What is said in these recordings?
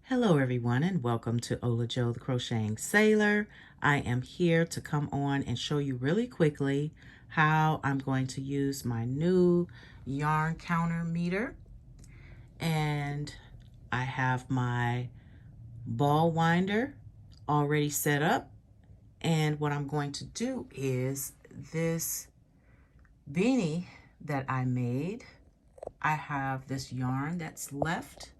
Hello everyone and welcome to Ola Joe the Crocheting Sailor. I am here to come on and show you really quickly how I'm going to use my new yarn counter meter. And I have my ball winder already set up. And what I'm going to do is this beanie that I made, I have this yarn that's left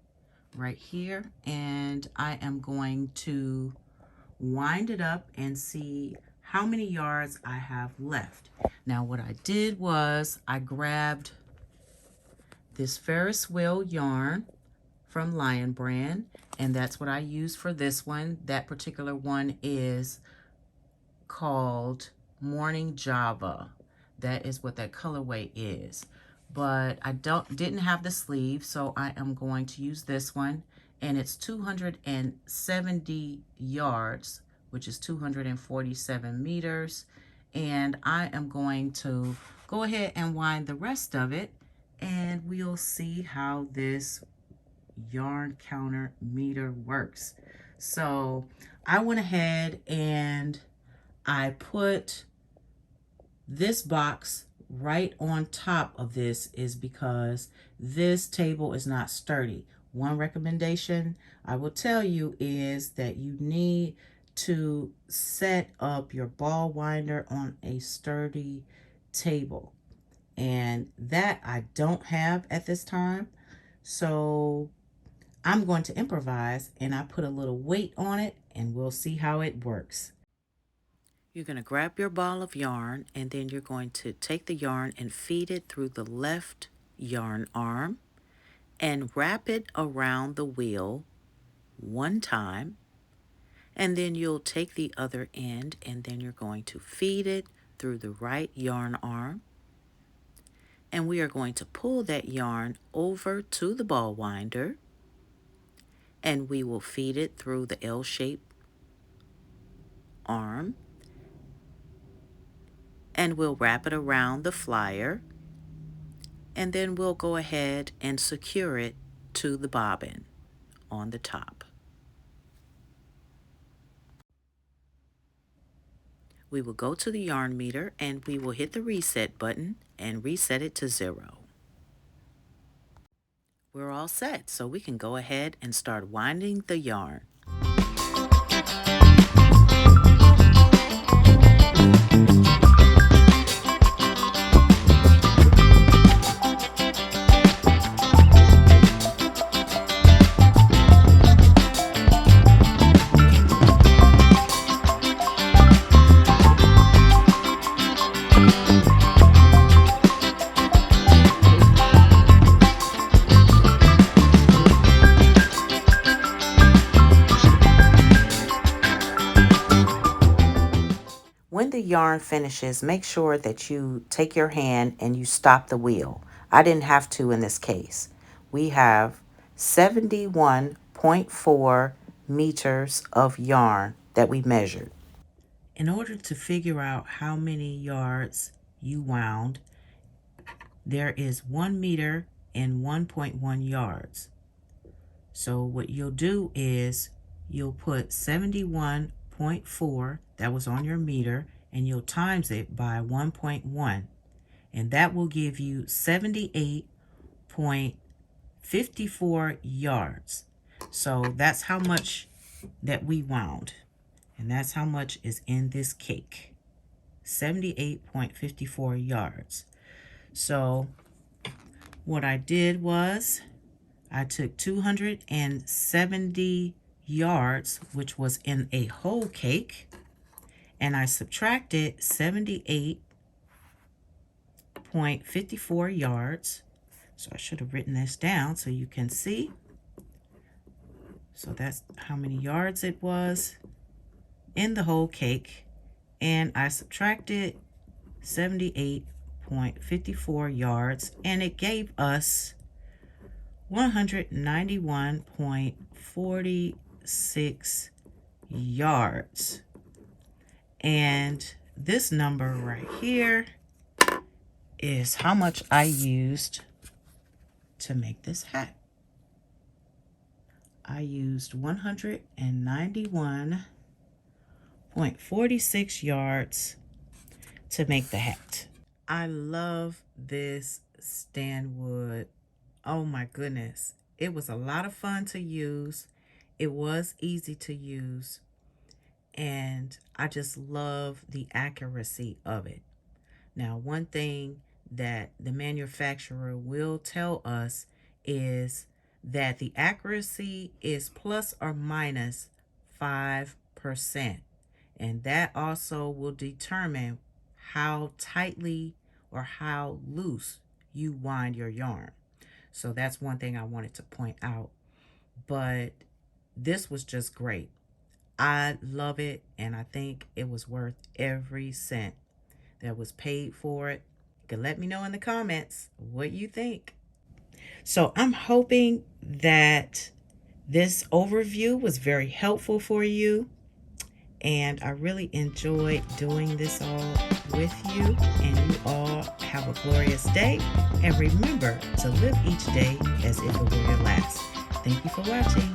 right here, and I am going to wind it up and see how many yards I have left. Now what I did was I grabbed this Ferris wheel yarn from Lion brand, and that's what I use for this one. That particular one is called Morning Java. That is what that colorway is. But I didn't have the sleeve, so I am going to use this one, and it's 270 yards, which is 247 meters. And I am going to go ahead and wind the rest of it, and we'll see how this yarn counter meter works. So I went ahead and I put this box right on top of this is because this table is not sturdy. One recommendation I will tell you is that you need to set up your ball winder on a sturdy table, and that I don't have at this time. So I'm going to improvise, and I put a little weight on it, and we'll see how it works. You're going to grab your ball of yarn, and then you're going to take the yarn and feed it through the left yarn arm and wrap it around the wheel one time. And then you'll take the other end, and then you're going to feed it through the right yarn arm. And we are going to pull that yarn over to the ball winder, and we will feed it through the L-shaped arm. And we'll wrap it around the flyer, and then we'll go ahead and secure it to the bobbin on the top. We will go to the yarn meter, and we will hit the reset button and reset it to 0. We're all set, so we can go ahead and start winding the yarn. When the yarn finishes, make sure that you take your hand and you stop the wheel. I didn't have to in this case. We have 71.4 meters of yarn that we measured. In order to figure out how many yards you wound, there is 1 meter and 1.1 yards. So what you'll do is you'll put 71.4 that was on your meter, and you'll times it by 1.1, and that will give you 78.54 yards. So that's how much that we wound, and that's how much is in this cake, 78.54 yards. So what I did was I took 270 yards, which was in a whole cake, and I subtracted 78.54 yards. So I should have written this down so you can see. So that's how many yards it was in the whole cake, and I subtracted 78.54 yards, and it gave us 191.46 yards. And this number right here is how much I used to make this hat. I used 191.46 yards to make the hat. I love this Stanwood. Oh my goodness. It was a lot of fun to use. It was easy to use. And I just love the accuracy of it. Now, one thing that the manufacturer will tell us is that the accuracy is plus or minus 5%. And that also will determine how tightly or how loose you wind your yarn. So that's one thing I wanted to point out. But this was just great. I love it, and I think it was worth every cent that was paid for it. You can let me know in the comments what you think. So I'm hoping that this overview was very helpful for you, and I really enjoyed doing this all with you. And you all have a glorious day, and remember to live each day as if it were your last. Thank you for watching.